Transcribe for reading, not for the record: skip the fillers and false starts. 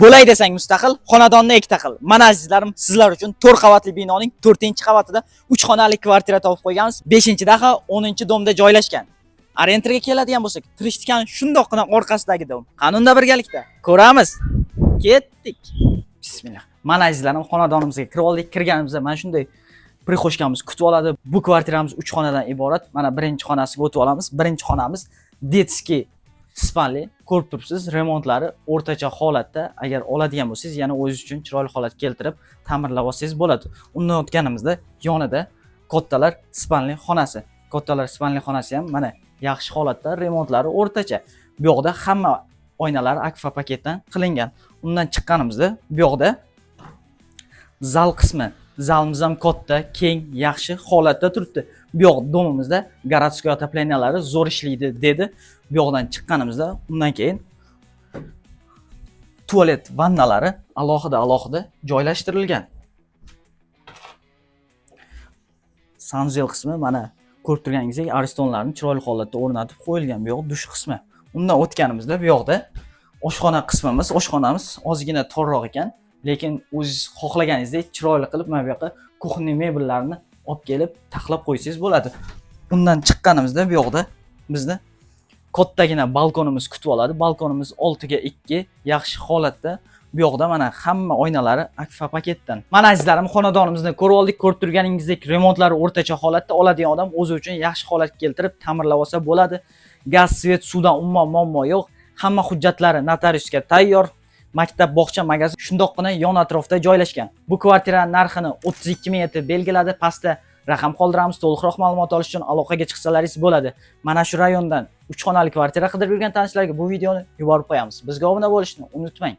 Bo'lay desang mustaqil, xonadonni ikkita qil. Mana azizlarim, sizlar uchun 4 qavatli binoning 4-qavatida 3 xonali kvartira topib qo'yganmiz. 5-daha 10-domda joylashgan. Arenterga keladigan bo'lsak, Trishtikan shundoqqina orqasidagi dom. Qanunda birgalikda ko'ramiz. Ketdik. Bismillah. Mana azizlarim, xonadonimizga kirib oldik. Kirganimizda mana shunday prixoshkamiz kutib oladi. Bu kvartiramiz 3 xonadan iborat. Mana birinchi xonasiga o'tib olamiz. Birinchi xonamiz detskiy spanli, ko'rib turibsiz, remontlari o'rtacha holatda. Agar oladigan bo'lsangiz, yana o'zingiz uchun chiroyli holat keltirib, ta'mirlab olsangiz bo'ladi. Undan o'tganimizda yonida kattalar spanli xonasi. Kattalar spanli xonasi ham mana yaxshi holatda, remontlari o'rtacha. Bu yoqda hamma oynalar akfa paketdan qilingan. Undan chiqqanimizda bu yoqda zal qismi. Zalimiz ham katta, keng, yaxshi holatda turibdi. Bu yoq domimizda garadskoy otopleniyalar zo'r ishlaydi dedi. Bu yoqdan chiqqanimizda undan keyin tualet vannalari alohida joylashtirilgan. Sanzel qismi mana ko'rib turganingizdek aristonlarni chiroyli holatda o'rnatib qo'yilgan. Bu yoq dush qismi. Undan o'tganimizda bu yoqda oshxona qismimiz. Oshxonamiz ozgina torroq ekan, lekin o'zingiz xohlaganingizdek chiroyli qilib mana bu yoqqa kuxniy mebellarni olib kelib taxlab qo'ysangiz bo'ladi. Undan chiqqanimizda bu yoqda bizni kattagina balkonimiz kutib oladi. Balkonimiz 6-2 yaxshi holatda. Bu yoqda mana hamma oynalari akfa paketdan. Mana azizlarim, xonadonimizni ko'rib oldik. Ko'rib turganingizdek remontlari o'rtacha holatda. Oladigan odam o'zi uchun yaxshi holatga keltirib ta'mirlab olsa bo'ladi. Gaz, svet, suvdan umuman muammo yo'q. Hamma hujjatlari notariusga tayyor. Maktab, bog'cha, magazin shundoqqina yon atrofda joylashgan. Bu kvartira narxini 32 ming etib belgiladi. Pastda raqam qoldiramiz. To'liqroq ma'lumot olish uchun aloqaga chiqsalaringiz bo'ladi. Mana shu rayondan 3 xonali kvartira qidirib yurgan tanishlarga bu videoni yuborib qo'yamiz. Bizga obuna bo'lishni unutmang.